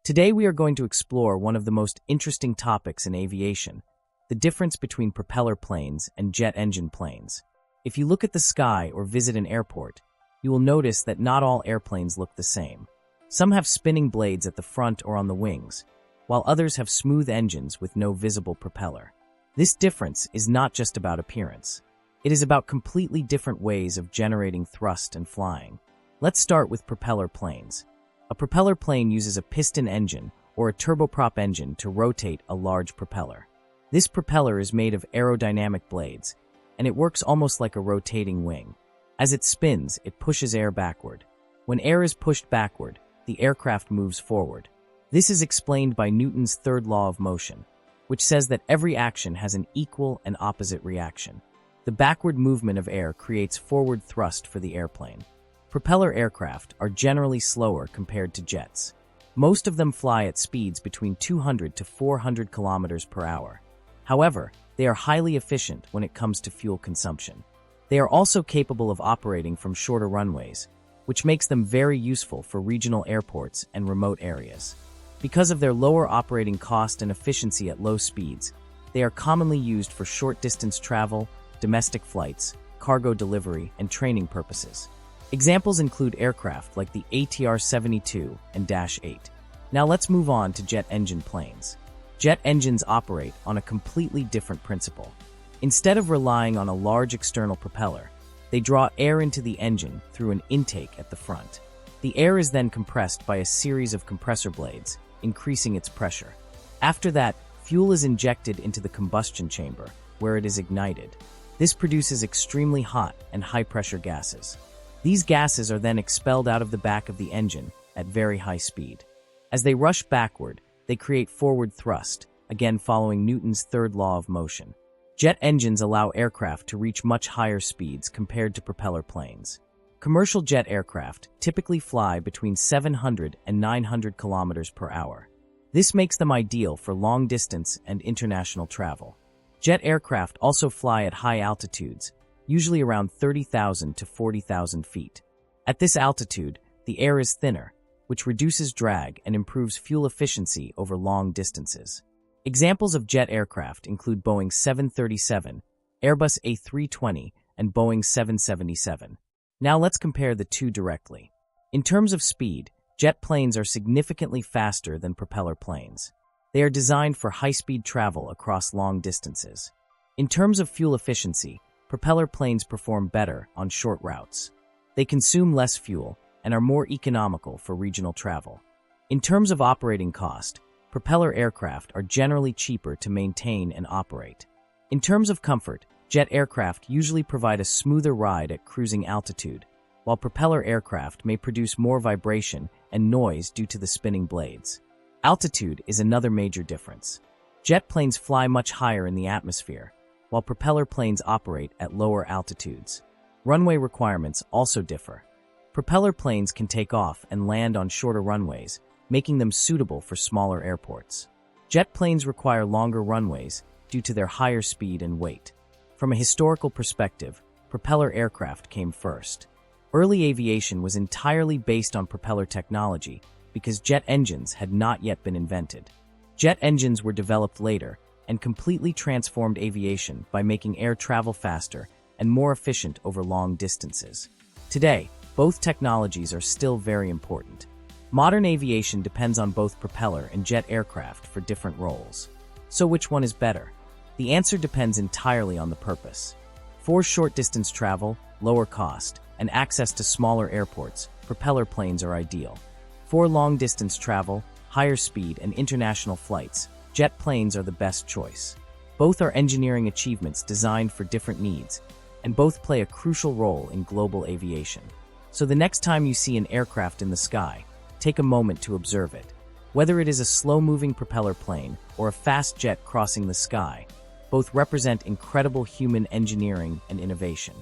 Today we are going to explore one of the most interesting topics in aviation, the difference between propeller planes and jet engine planes. If you look at the sky or visit an airport, you will notice that not all airplanes look the same. Some have spinning blades at the front or on the wings, while others have smooth engines with no visible propeller. This difference is not just about appearance. It is about completely different ways of generating thrust and flying. Let's start with propeller planes. A propeller plane uses a piston engine or a turboprop engine to rotate a large propeller. This propeller is made of aerodynamic blades, and it works almost like a rotating wing. As it spins, it pushes air backward. When air is pushed backward, the aircraft moves forward. This is explained by Newton's third law of motion, which says that every action has an equal and opposite reaction. The backward movement of air creates forward thrust for the airplane. Propeller aircraft are generally slower compared to jets. Most of them fly at speeds between 200 to 400 kilometers per hour. However, they are highly efficient when it comes to fuel consumption. They are also capable of operating from shorter runways, which makes them very useful for regional airports and remote areas. Because of their lower operating cost and efficiency at low speeds, they are commonly used for short-distance travel, domestic flights, cargo delivery, and training purposes. Examples include aircraft like the ATR-72 and Dash 8. Now let's move on to jet engine planes. Jet engines operate on a completely different principle. Instead of relying on a large external propeller, they draw air into the engine through an intake at the front. The air is then compressed by a series of compressor blades, increasing its pressure. After that, fuel is injected into the combustion chamber, where it is ignited. This produces extremely hot and high-pressure gases. These gases are then expelled out of the back of the engine at very high speed. As they rush backward, they create forward thrust, again following Newton's third law of motion. Jet engines allow aircraft to reach much higher speeds compared to propeller planes. Commercial jet aircraft typically fly between 700 and 900 kilometers per hour. This makes them ideal for long-distance and international travel. Jet aircraft also fly at high altitudes, usually around 30,000 to 40,000 feet. At this altitude, the air is thinner, which reduces drag and improves fuel efficiency over long distances. Examples of jet aircraft include Boeing 737, Airbus A320, and Boeing 777. Now let's compare the two directly. In terms of speed, jet planes are significantly faster than propeller planes. They are designed for high-speed travel across long distances. In terms of fuel efficiency, propeller planes perform better on short routes. They consume less fuel and are more economical for regional travel. In terms of operating cost, propeller aircraft are generally cheaper to maintain and operate. In terms of comfort, jet aircraft usually provide a smoother ride at cruising altitude, while propeller aircraft may produce more vibration and noise due to the spinning blades. Altitude is another major difference. Jet planes fly much higher in the atmosphere, while propeller planes operate at lower altitudes. Runway requirements also differ. Propeller planes can take off and land on shorter runways, making them suitable for smaller airports. Jet planes require longer runways due to their higher speed and weight. From a historical perspective, propeller aircraft came first. Early aviation was entirely based on propeller technology because jet engines had not yet been invented. Jet engines were developed later and completely transformed aviation by making air travel faster and more efficient over long distances. Today, both technologies are still very important. Modern aviation depends on both propeller and jet aircraft for different roles. So which one is better? The answer depends entirely on the purpose. For short-distance travel, lower cost, and access to smaller airports, propeller planes are ideal. For long-distance travel, higher speed, and international flights, jet planes are the best choice. Both are engineering achievements designed for different needs, and both play a crucial role in global aviation. So the next time you see an aircraft in the sky, take a moment to observe it. Whether it is a slow-moving propeller plane or a fast jet crossing the sky, both represent incredible human engineering and innovation.